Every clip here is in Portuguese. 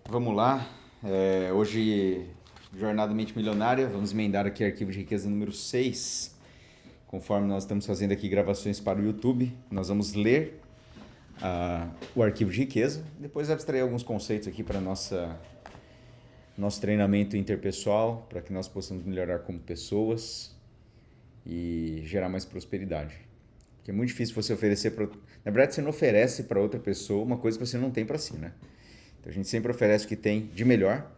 Vamos lá. Hoje, Jornada Mente Milionária. Vamos emendar aqui arquivo de riqueza número 6. Conforme nós estamos fazendo aqui gravações para o YouTube, nós vamos ler o arquivo de riqueza. Depois abstrair alguns conceitos aqui para nosso treinamento interpessoal, para que nós possamos melhorar como pessoas e gerar mais prosperidade. Porque é muito difícil você oferecer para... Na verdade, você não oferece para outra pessoa uma coisa que você não tem para si, né? Então, a gente sempre oferece o que tem de melhor.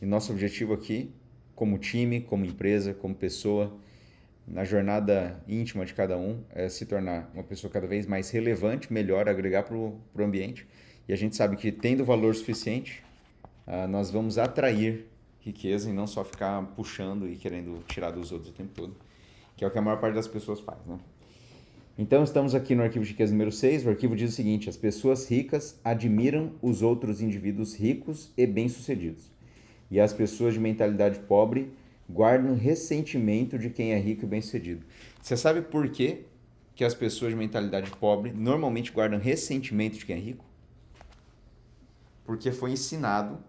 E nosso objetivo aqui, como time, como empresa, como pessoa, na jornada íntima de cada um, é se tornar uma pessoa cada vez mais relevante, melhor, agregar para o ambiente. E a gente sabe que, tendo valor suficiente, nós vamos atrair riqueza e não só ficar puxando e querendo tirar dos outros o tempo todo, que é o que a maior parte das pessoas faz, né? Então, estamos aqui no arquivo de riqueza número 6. O arquivo diz o seguinte: as pessoas ricas admiram os outros indivíduos ricos e bem-sucedidos. E as pessoas de mentalidade pobre guardam ressentimento de quem é rico e bem-sucedido. Você sabe por quê que as pessoas de mentalidade pobre normalmente guardam ressentimento de quem é rico? Porque foi ensinado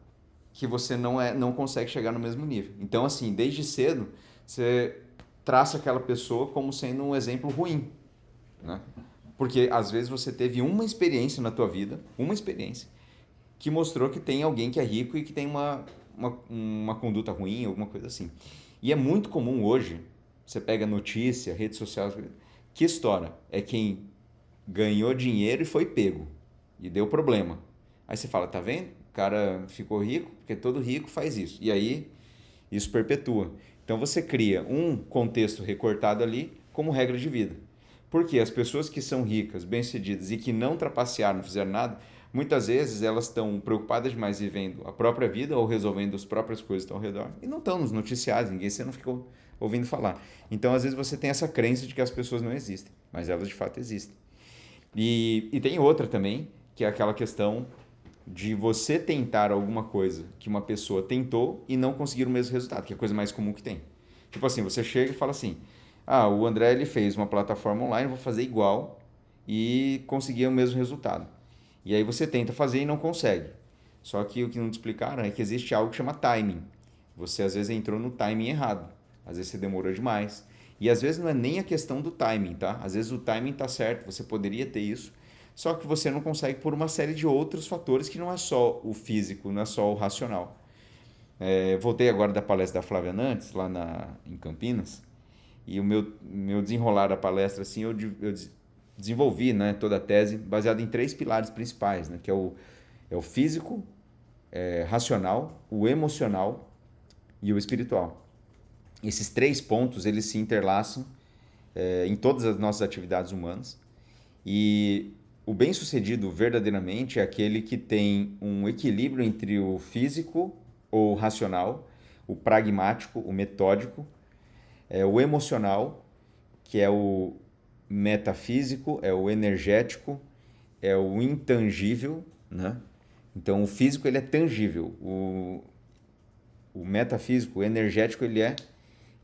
que você não consegue chegar no mesmo nível. Então, assim, desde cedo, você traça aquela pessoa como sendo um exemplo ruim, né? Porque às vezes você teve uma experiência na tua vida, uma experiência, que mostrou que tem alguém que é rico e que tem uma conduta ruim, alguma coisa assim. E é muito comum hoje, você pega notícia, redes sociais, que história? É quem ganhou dinheiro e foi pego, e deu problema. Aí você fala, tá vendo? O cara ficou rico, porque todo rico faz isso. E aí, isso perpetua. Então você cria um contexto recortado ali como regra de vida. Porque as pessoas que são ricas, bem-sucedidas e que não trapacearam, não fizeram nada, muitas vezes elas estão preocupadas demais vivendo a própria vida ou resolvendo as próprias coisas que estão ao redor e não estão nos noticiários, ninguém você não ficou ouvindo falar. Então, às vezes, você tem essa crença de que as pessoas não existem, mas elas de fato existem. E tem outra também, que é aquela questão de você tentar alguma coisa que uma pessoa tentou e não conseguir o mesmo resultado, que é a coisa mais comum que tem. Tipo assim, você chega e fala assim: ah, o André ele fez uma plataforma online, vou fazer igual e conseguir o mesmo resultado. E aí você tenta fazer e não consegue. Só que o que não te explicaram é que existe algo que chama timing. Você às vezes entrou no timing errado. Às vezes você demorou demais. E às vezes não é nem a questão do timing, tá? Às vezes o timing tá certo, você poderia ter isso, só que você não consegue por uma série de outros fatores que não é só o físico, não é só o racional. Voltei agora da palestra da Flávia Nantes, lá em Campinas, e o meu desenrolar da palestra, assim, eu desenvolvi, né, toda a tese baseada em três pilares principais, né, que é o físico, racional, o emocional e o espiritual. Esses três pontos, eles se interlaçam em todas as nossas atividades humanas. E o bem-sucedido verdadeiramente é aquele que tem um equilíbrio entre o físico ou racional, o pragmático, o metódico, o emocional, que é o metafísico, é o energético, é o intangível, né? Então o físico ele é tangível, o metafísico, o energético ele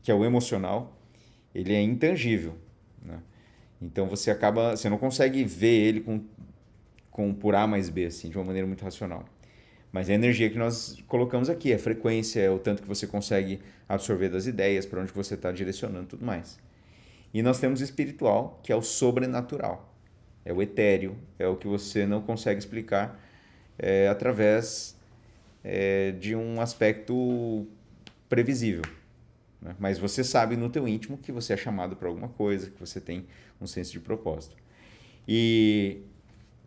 que é o emocional, ele é intangível, né? Então você não consegue ver ele com por A mais B, assim, de uma maneira muito racional. Mas é a energia que nós colocamos aqui, a frequência, é o tanto que você consegue absorver das ideias, para onde você está direcionando e tudo mais. E nós temos o espiritual, que é o sobrenatural. É o etéreo, é o que você não consegue explicar através de um aspecto previsível, né? Mas você sabe no teu íntimo que você é chamado para alguma coisa, que você tem um senso de propósito. E,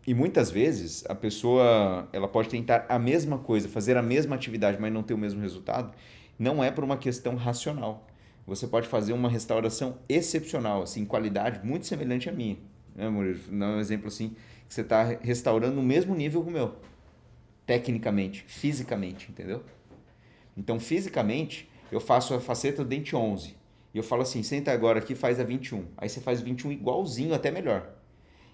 e muitas vezes a pessoa ela pode tentar a mesma coisa, fazer a mesma atividade, mas não ter o mesmo resultado, não é por uma questão racional. Você pode fazer uma restauração excepcional, assim, qualidade muito semelhante à minha, né, Murilo? Dá um exemplo assim, que você está restaurando no mesmo nível que o meu, tecnicamente, fisicamente, entendeu? Então, fisicamente, eu faço a faceta do dente 11. E eu falo assim, senta agora aqui, faz a 21. Aí você faz o 21 igualzinho, até melhor.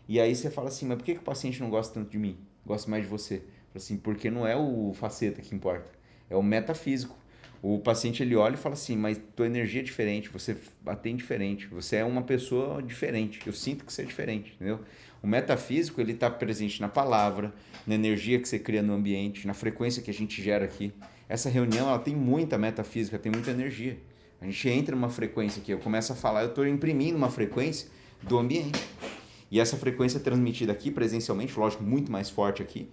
E aí você fala assim, mas por que o paciente não gosta tanto de mim? Gosta mais de você? Falo assim, porque não é o faceta que importa, é o metafísico. o paciente ele olha e fala assim, mas tua energia é diferente, você atende diferente, você é uma pessoa diferente, eu sinto que você é diferente, entendeu? O metafísico ele está presente na palavra, na energia que você cria no ambiente, na frequência que a gente gera aqui. Essa reunião ela tem muita metafísica, tem muita energia. A gente entra numa frequência aqui, eu começo a falar, eu estou imprimindo uma frequência do ambiente. E essa frequência é transmitida aqui presencialmente, lógico, muito mais forte aqui.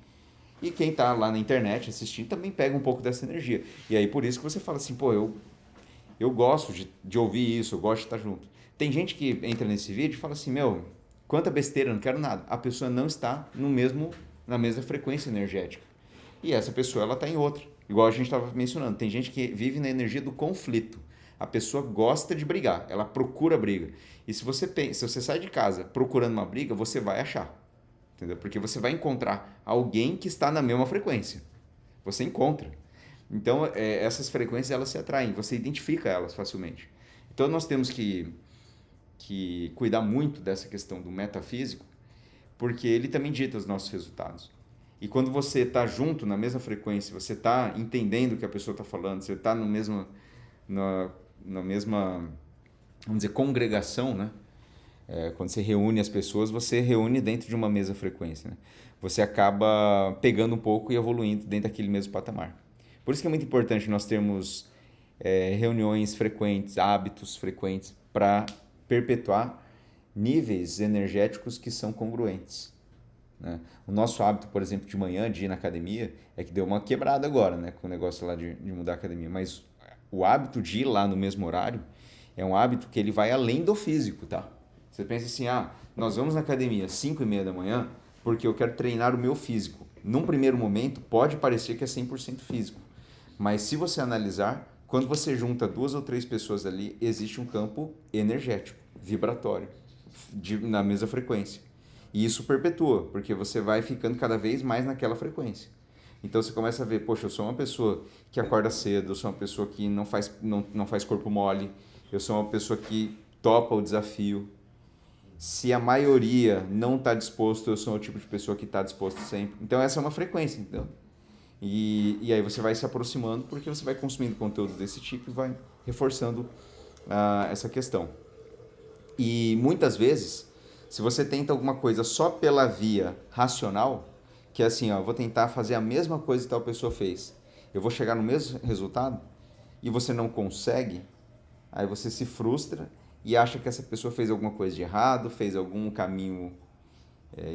E quem está lá na internet assistindo também pega um pouco dessa energia. E aí por isso que você fala assim, pô, eu gosto de ouvir isso, eu gosto de estar junto. Tem gente que entra nesse vídeo e fala assim, meu, quanta besteira, não quero nada. A pessoa não está na mesma frequência energética. E essa pessoa ela está em outra. Igual a gente estava mencionando, tem gente que vive na energia do conflito. A pessoa gosta de brigar, ela procura briga. E se você sai de casa procurando uma briga, você vai achar. Entendeu? Porque você vai encontrar alguém que está na mesma frequência. Você encontra. Então, essas frequências elas se atraem, você identifica elas facilmente. Então, nós temos que cuidar muito dessa questão do metafísico, porque ele também dita os nossos resultados. E quando você está junto, na mesma frequência, você está entendendo o que a pessoa está falando, você está na mesma, vamos dizer, congregação, né? Quando você reúne as pessoas, você reúne dentro de uma mesma frequência, né? Você acaba pegando um pouco e evoluindo dentro daquele mesmo patamar. Por isso que é muito importante nós termos reuniões frequentes, hábitos frequentes, para perpetuar níveis energéticos que são congruentes, né? O nosso hábito, por exemplo, de manhã, de ir na academia, é que deu uma quebrada agora, né? Com o negócio lá de mudar a academia. Mas o hábito de ir lá no mesmo horário é um hábito que ele vai além do físico, tá? Você pensa assim, nós vamos na academia às 5:30 da manhã porque eu quero treinar o meu físico. Num primeiro momento, pode parecer que é 100% físico. Mas se você analisar, quando você junta 2 ou 3 pessoas ali, existe um campo energético, vibratório, na mesma frequência. E isso perpetua, porque você vai ficando cada vez mais naquela frequência. Então você começa a ver, poxa, eu sou uma pessoa que acorda cedo, eu sou uma pessoa que não faz corpo mole, eu sou uma pessoa que topa o desafio. Se a maioria não está disposto, eu sou o tipo de pessoa que está disposto sempre. Então essa é uma frequência, entendeu? E aí você vai se aproximando porque você vai consumindo conteúdo desse tipo e vai reforçando essa questão. E muitas vezes, se você tenta alguma coisa só pela via racional, que é assim, vou tentar fazer a mesma coisa que tal pessoa fez, eu vou chegar no mesmo resultado, e você não consegue, aí você se frustra e acha que essa pessoa fez alguma coisa de errado, fez algum caminho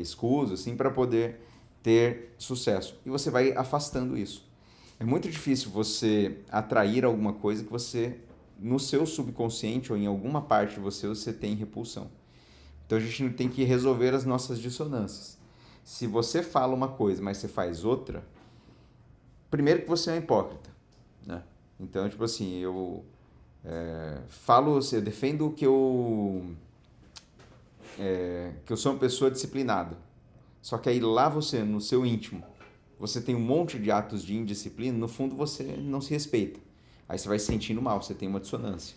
escuso, assim, para poder ter sucesso. E você vai afastando isso. É muito difícil você atrair alguma coisa que você, no seu subconsciente ou em alguma parte de você tem repulsão. Então a gente tem que resolver as nossas dissonâncias. Se você fala uma coisa, mas você faz outra, primeiro que você é um hipócrita, né? Então, tipo assim, eu defendo que eu sou uma pessoa disciplinada. Só que aí lá você, no seu íntimo, você tem um monte de atos de indisciplina, no fundo você não se respeita. Aí você vai se sentindo mal, você tem uma dissonância.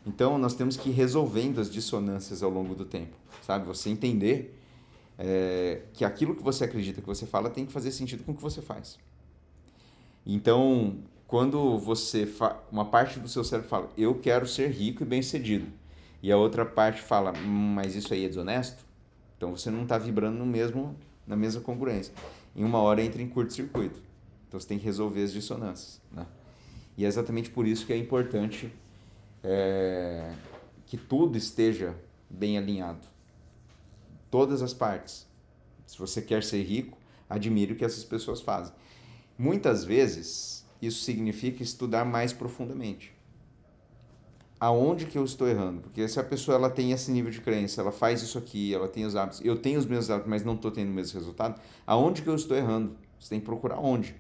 Então nós temos que ir resolvendo as dissonâncias ao longo do tempo, sabe? Você entender que aquilo que você acredita que você fala tem que fazer sentido com o que você faz. Então, quando uma parte do seu cérebro fala, eu quero ser rico e bem-sucedido, e a outra parte fala, mas isso aí é desonesto, então você não está vibrando na mesma congruência. Em uma hora entra em curto-circuito. Então você tem que resolver as dissonâncias, né? E é exatamente por isso que é importante que tudo esteja bem alinhado. Todas as partes. Se você quer ser rico, admire o que essas pessoas fazem. Muitas vezes, isso significa estudar mais profundamente. Aonde que eu estou errando? Porque se a pessoa ela tem esse nível de crença, ela faz isso aqui, ela tem os hábitos, eu tenho os meus hábitos, mas não estou tendo o mesmo resultado, aonde que eu estou errando? Você tem que procurar onde.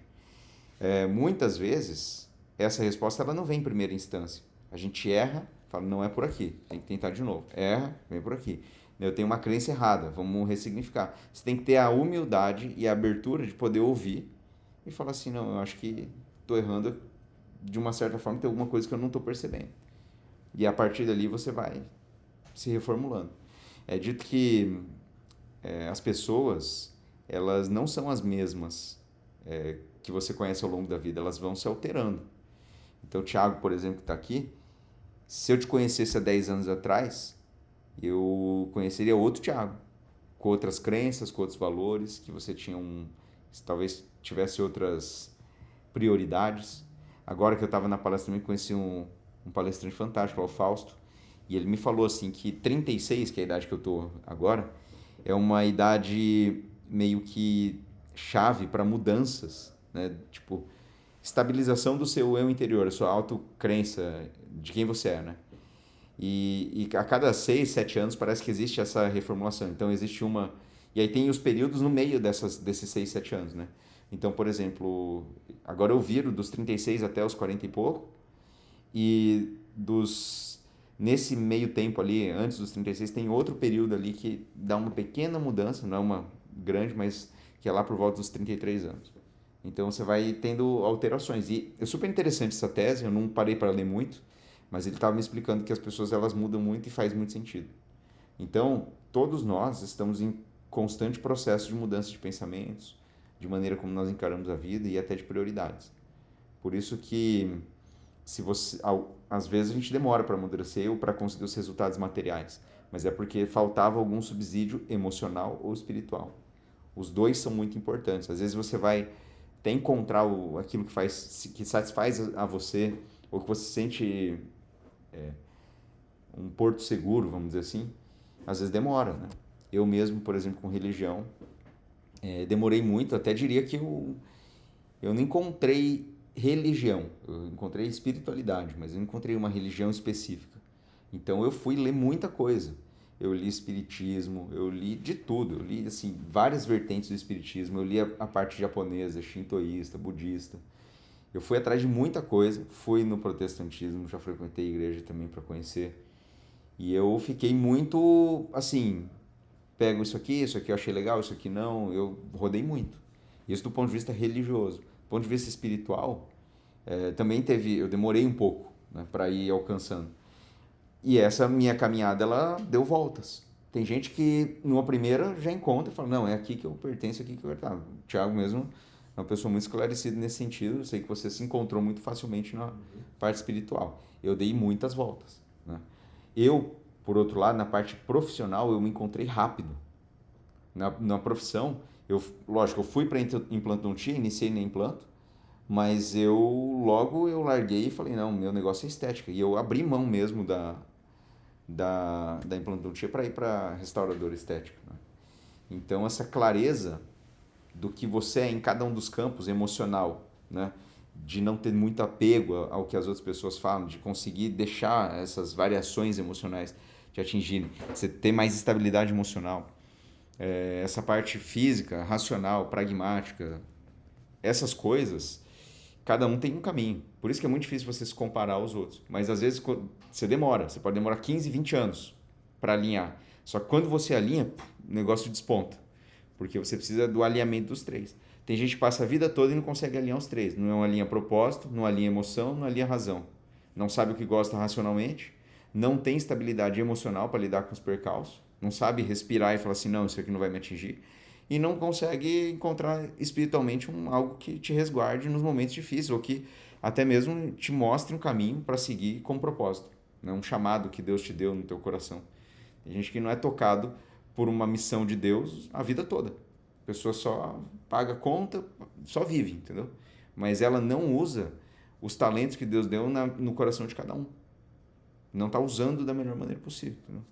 Muitas vezes, essa resposta ela não vem em primeira instância. A gente erra, fala, não é por aqui, tem que tentar de novo. Erra, vem por aqui. Eu tenho uma crença errada, vamos ressignificar. Você tem que ter a humildade e a abertura de poder ouvir e falar assim, não, eu acho que estou errando de uma certa forma, tem alguma coisa que eu não estou percebendo. E a partir dali você vai se reformulando. É dito que as pessoas, elas não são as mesmas que você conhece ao longo da vida, elas vão se alterando. Então, o Thiago, por exemplo, que está aqui, se eu te conhecesse há 10 anos atrás, eu conheceria outro Thiago, com outras crenças, com outros valores, que você tinha talvez tivesse outras prioridades. Agora que eu estava na palestra também, conheci um palestrante fantástico, o Fausto, e ele me falou assim que 36, que é a idade que eu tô agora, é uma idade meio que chave para mudanças, né? Tipo, estabilização do seu eu interior, a sua autocrença de quem você é, né? E a cada 6, 7 anos parece que existe essa reformulação. Então existe uma. E aí tem os períodos no meio desses 6, 7 anos, né? Então, por exemplo, agora eu viro dos 36 até os 40 e pouco, e nesse meio tempo ali, antes dos 36, tem outro período ali que dá uma pequena mudança, não é uma grande, mas que é lá por volta dos 33 anos. Então você vai tendo alterações. E é super interessante essa tese, eu não parei para ler muito, mas ele estava me explicando que as pessoas elas mudam muito e faz muito sentido. Então, todos nós estamos em constante processo de mudança de pensamentos, de maneira como nós encaramos a vida e até de prioridades. Por isso que se você às vezes a gente demora para amadurecer ou para conseguir os resultados materiais, mas é porque faltava algum subsídio emocional ou espiritual. Os dois são muito importantes. Às vezes você vai até encontrar aquilo que satisfaz a você ou que você sente um porto seguro, vamos dizer assim. Às vezes demora, né? Eu mesmo, por exemplo, com religião, demorei muito, até diria que eu não encontrei religião, eu encontrei espiritualidade, mas eu não encontrei uma religião específica. Então eu fui ler muita coisa. Eu li espiritismo, eu li de tudo, eu li assim várias vertentes do espiritismo, eu li a parte japonesa, shintoísta, budista. Eu fui atrás de muita coisa, fui no protestantismo, já frequentei a igreja também para conhecer. E eu fiquei muito assim, pego isso aqui eu achei legal, isso aqui não, eu rodei muito. Isso do ponto de vista religioso. Do ponto de vista espiritual, também eu demorei um pouco, né, para ir alcançando. E essa minha caminhada, ela deu voltas. Tem gente que numa primeira já encontra e fala, não, é aqui que eu pertenço, é aqui que eu pertenço. O Thiago mesmo é uma pessoa muito esclarecida nesse sentido, eu sei que você se encontrou muito facilmente na parte espiritual. Eu dei muitas voltas, né? Eu, por outro lado, na parte profissional, eu me encontrei rápido. Na profissão, lógico, eu fui para implantodontia, iniciei na implanto, mas logo eu larguei e falei, não, meu negócio é estética. E eu abri mão mesmo da implantodontia para ir para restauradora estética, né? Então, essa clareza do que você é em cada um dos campos emocional, né? De não ter muito apego ao que as outras pessoas falam, de conseguir deixar essas variações emocionais te atingirem, você ter mais estabilidade emocional, essa parte física, racional, pragmática, essas coisas, cada um tem um caminho. Por isso que é muito difícil você se comparar aos outros. Mas às vezes você pode demorar 15, 20 anos para alinhar. Só que quando você alinha, o negócio desponta. Porque você precisa do alinhamento dos três. Tem gente que passa a vida toda e não consegue alinhar os três. Não alinha propósito, não alinha emoção, não alinha razão. Não sabe o que gosta racionalmente, não tem estabilidade emocional para lidar com os percalços, não sabe respirar e falar assim, não, isso aqui não vai me atingir, e não consegue encontrar espiritualmente algo que te resguarde nos momentos difíceis, ou que até mesmo te mostre um caminho para seguir com propósito, né? Um chamado que Deus te deu no teu coração. Tem gente que não é tocado por uma missão de Deus a vida toda. A pessoa só paga conta, só vive, entendeu? Mas ela não usa os talentos que Deus deu no coração de cada um. Não está usando da melhor maneira possível, entendeu?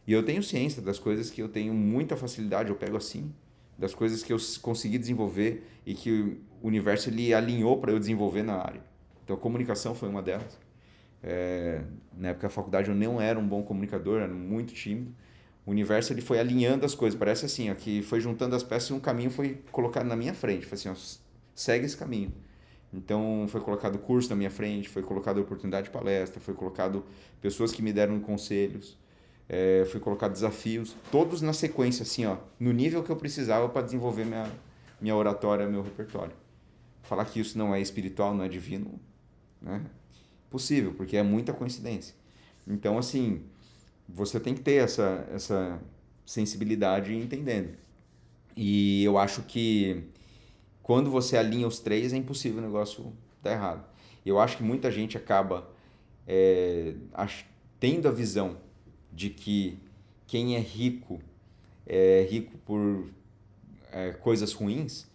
E eu tenho ciência das coisas que eu tenho muita facilidade, eu pego assim, das coisas que eu consegui desenvolver e que o universo ele alinhou para eu desenvolver na área. Então, a comunicação foi uma delas. Na época da faculdade eu não era um bom comunicador, era muito tímido. O universo ele foi alinhando as coisas, parece assim, ó, que foi juntando as peças e um caminho foi colocado na minha frente. Foi assim, ó, segue esse caminho. Então foi colocado curso na minha frente, foi colocado oportunidade de palestra, foi colocado pessoas que me deram conselhos, foi colocado desafios, todos na sequência, assim, ó, no nível que eu precisava para desenvolver minha oratória, meu repertório. Falar que isso não é espiritual, não é divino, né? Possível, porque é muita coincidência. Então, assim, você tem que ter essa sensibilidade entendendo. E eu acho que quando você alinha os três, é impossível o negócio dar errado. Eu acho que muita gente acaba tendo a visão de que quem é rico por coisas ruins,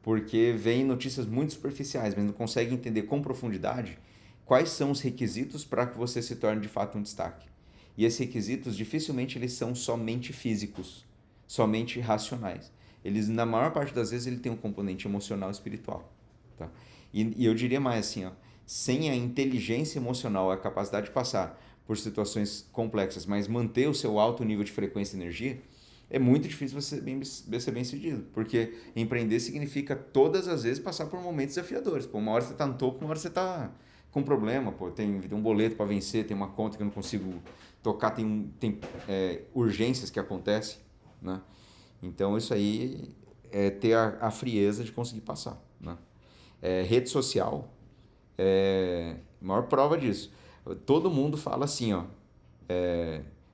porque vem notícias muito superficiais, mas não consegue entender com profundidade quais são os requisitos para que você se torne de fato um destaque. E esses requisitos dificilmente eles são somente físicos, somente racionais. Eles, na maior parte das vezes, ele tem um componente emocional e espiritual. Tá? E eu diria mais assim, ó, sem a inteligência emocional, a capacidade de passar por situações complexas, mas manter o seu alto nível de frequência e energia, é muito difícil você ser bem sucedido. Porque empreender significa todas as vezes passar por momentos desafiadores. Pô, uma hora você está no topo, uma hora você está com problema. Pô, tem um boleto para vencer, tem uma conta que eu não consigo tocar, tem urgências que acontecem. Né? Então isso aí é ter a frieza de conseguir passar. Né? Rede social é a maior prova disso. Todo mundo fala assim, ó.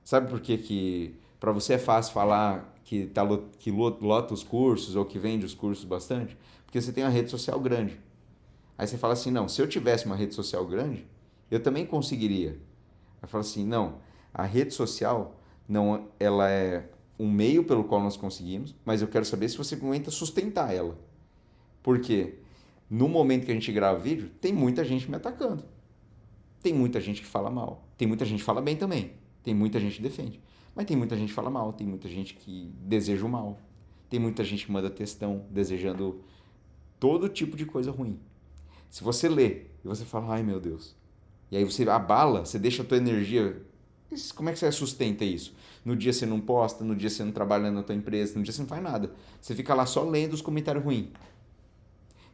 Sabe por que para você é fácil falar que lota os cursos ou que vende os cursos bastante? Porque você tem uma rede social grande. Aí você fala assim, não, se eu tivesse uma rede social grande, eu também conseguiria. Aí fala assim, não, a rede social, não, ela é um meio pelo qual nós conseguimos, mas eu quero saber se você aguenta sustentar ela. Por quê? No momento que a gente grava vídeo, tem muita gente me atacando. Tem muita gente que fala mal. Tem muita gente que fala bem também. Tem muita gente que defende. Mas tem muita gente que fala mal. Tem muita gente que deseja o mal. Tem muita gente que manda textão desejando todo tipo de coisa ruim. Se você lê e você fala, ai meu Deus, e aí você abala, você deixa a tua energia, como é que você sustenta isso? No dia você não posta, no dia você não trabalha na tua empresa, no dia você não faz nada. Você fica lá só lendo os comentários ruins.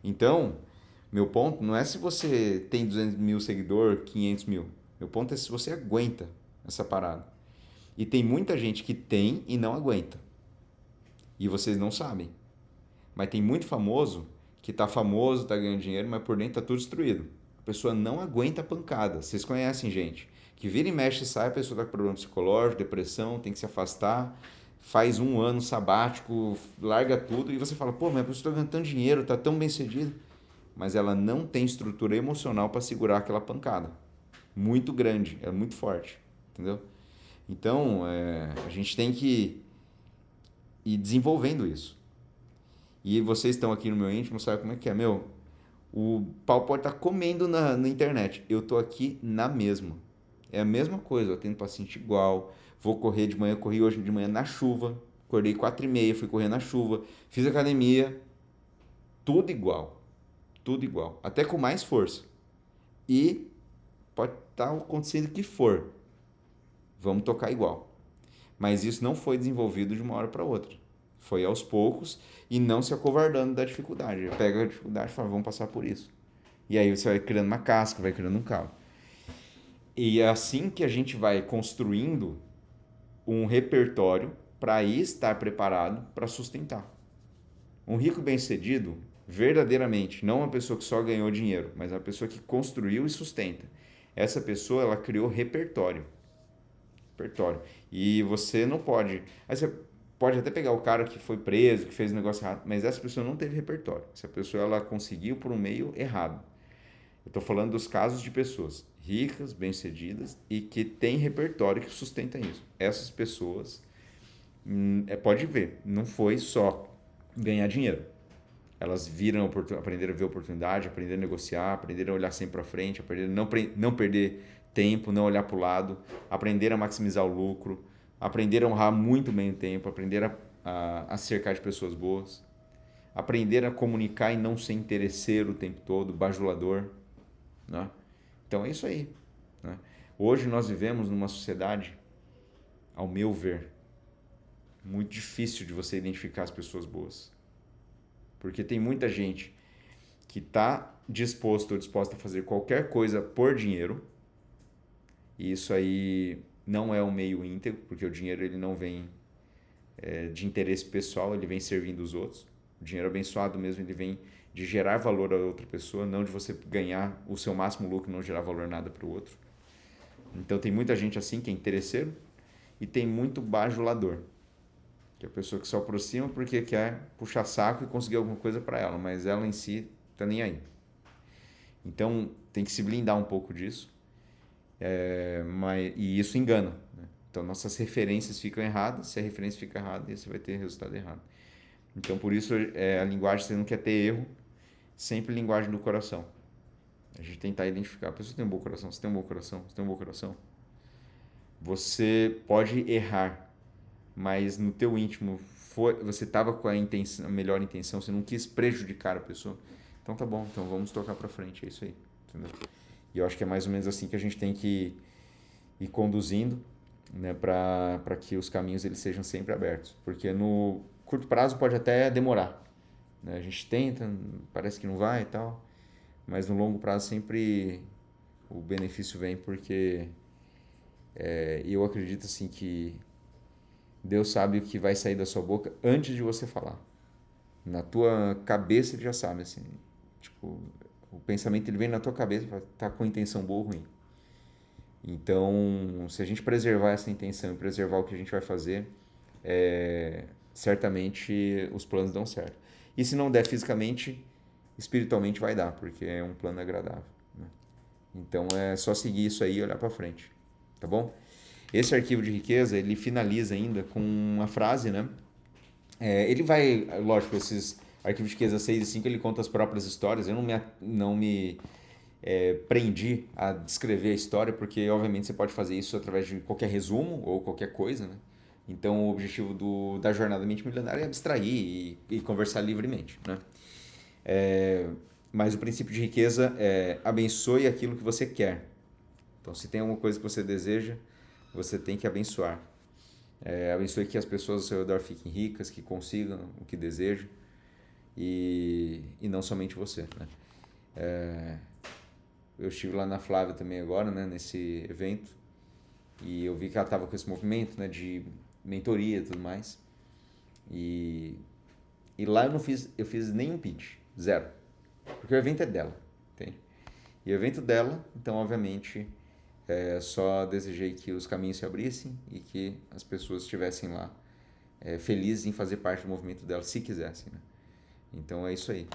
Então, meu ponto não é se você tem 200 mil seguidores, 500 mil. Meu ponto é se você aguenta essa parada. E tem muita gente que tem e não aguenta. E vocês não sabem. Mas tem muito famoso que tá famoso, tá ganhando dinheiro, mas por dentro tá tudo destruído. A pessoa não aguenta a pancada. Vocês conhecem gente que vira e mexe e sai, a pessoa tá com problema psicológico, depressão, tem que se afastar, faz um ano sabático, larga tudo e você fala, pô, mas a pessoa tá ganhando tanto dinheiro, tá tão bem sucedido. Mas ela não tem estrutura emocional para segurar aquela pancada. Muito grande, é muito forte, entendeu? Então, a gente tem que ir desenvolvendo isso. E vocês estão aqui no meu íntimo, sabe como é que é? Meu, o pau pode estar comendo na internet. Eu tô aqui na mesma. É a mesma coisa, eu tenho paciente igual. Vou correr de manhã, corri hoje de manhã na chuva. Acordei 4h30, fui correr na chuva. Fiz academia. Tudo igual. Tudo igual. Até com mais força. E pode estar acontecendo o que for. Vamos tocar igual. Mas isso não foi desenvolvido de uma hora para outra. Foi aos poucos e não se acovardando da dificuldade. Pega a dificuldade e fala, vamos passar por isso. E aí você vai criando uma casca, vai criando um calo. E é assim que a gente vai construindo um repertório para aí estar preparado para sustentar. Um rico bem-sucedido, verdadeiramente, não uma pessoa que só ganhou dinheiro, mas uma pessoa que construiu e sustenta. Essa pessoa, ela criou repertório. Repertório. E você não pode... Aí você pode até pegar o cara que foi preso, que fez um negócio errado, mas essa pessoa não teve repertório. Essa pessoa, ela conseguiu por um meio errado. Eu estou falando dos casos de pessoas ricas, bem-sucedidas e que têm repertório que sustenta isso. Essas pessoas, pode ver, não foi só ganhar dinheiro. Elas viram, aprenderam a ver oportunidade, aprenderam a negociar, aprenderam a olhar sempre para frente, aprenderam a não perder tempo, não olhar para o lado, aprenderam a maximizar o lucro, aprenderam a honrar muito bem o tempo, aprenderam a cercar de pessoas boas, aprenderam a comunicar e não ser interesseiro o tempo todo, bajulador. Né? Então é isso aí. Né? Hoje nós vivemos numa sociedade, ao meu ver, muito difícil de você identificar as pessoas boas. Porque tem muita gente que está disposto ou disposta a fazer qualquer coisa por dinheiro. E isso aí não é um meio íntegro, porque o dinheiro ele não vem de interesse pessoal, ele vem servindo os outros. O dinheiro abençoado mesmo, ele vem de gerar valor a outra pessoa, não de você ganhar o seu máximo lucro e não gerar valor nada para o outro. Então tem muita gente assim que é interesseiro e tem muito bajulador, que é a pessoa que só aproxima porque quer puxar saco e conseguir alguma coisa para ela, mas ela em si tá nem aí. Então, tem que se blindar um pouco disso. E isso engana, né? Então, nossas referências ficam erradas. Se a referência fica errada, você vai ter resultado errado. Então, por isso, a linguagem, você não quer ter erro, sempre linguagem do coração. A gente tentar identificar, a pessoa tem um bom coração, você tem um bom coração, você tem um bom coração. Você pode errar, mas no teu íntimo você estava com a melhor intenção, você não quis prejudicar a pessoa. Então tá bom, então vamos tocar para frente, é isso aí. Entendeu? E eu acho que é mais ou menos assim que a gente tem que ir conduzindo, né, para que os caminhos eles sejam sempre abertos. Porque no curto prazo pode até demorar, né? A gente tenta, parece que não vai e tal, mas no longo prazo sempre o benefício vem, porque eu acredito assim que Deus sabe o que vai sair da sua boca antes de você falar. Na tua cabeça ele já sabe, assim, tipo, o pensamento ele vem na tua cabeça, tá com intenção boa ou ruim. Então, se a gente preservar essa intenção e preservar o que a gente vai fazer, certamente os planos dão certo. E se não der fisicamente, espiritualmente vai dar, porque é um plano agradável, né? Então é só seguir isso aí e olhar para frente, tá bom? Esse arquivo de riqueza, ele finaliza ainda com uma frase, né? Ele vai, lógico, esses arquivos de riqueza 6 e 5, ele conta as próprias histórias. Eu não me prendi a descrever a história, porque obviamente você pode fazer isso através de qualquer resumo ou qualquer coisa, né? Então o objetivo da jornada Mente Milionária é abstrair e conversar livremente, né? Mas o princípio de riqueza é abençoe aquilo que você quer. Então, se tem alguma coisa que você deseja, você tem que abençoar. Abençoe que as pessoas ao seu redor fiquem ricas, que consigam o que desejam e não somente você, né? Eu estive lá na Flávia também agora, né, nesse evento, e eu vi que ela estava com esse movimento, né, de mentoria e tudo mais. E lá eu fiz nenhum pitch, zero. Porque o evento é dela, entende? E o evento dela, então, obviamente, só desejei que os caminhos se abrissem e que as pessoas estivessem lá felizes em fazer parte do movimento dela, se quisessem, né? Então, é isso aí.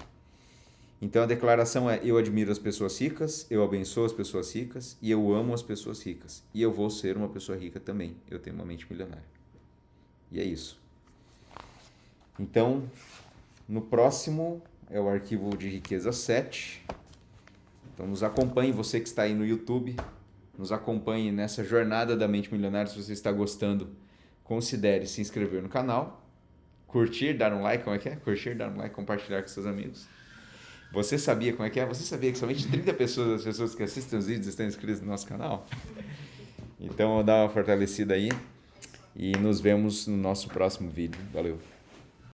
Então, a declaração é: eu admiro as pessoas ricas, eu abençoo as pessoas ricas e eu amo as pessoas ricas. E eu vou ser uma pessoa rica também. Eu tenho uma mente milionária. E é isso. Então, no próximo é o arquivo de riqueza 7. Então, nos acompanhe, você que está aí no YouTube, nos acompanhe nessa jornada da mente milionária. Se você está gostando, considere se inscrever no canal, curtir, dar um like, como é que é? Curtir, dar um like, compartilhar com seus amigos. Você sabia como é que é? Você sabia que somente 30% das pessoas que assistem os vídeos estão inscritas no nosso canal? Então, dá uma fortalecida aí e nos vemos no nosso próximo vídeo. Valeu!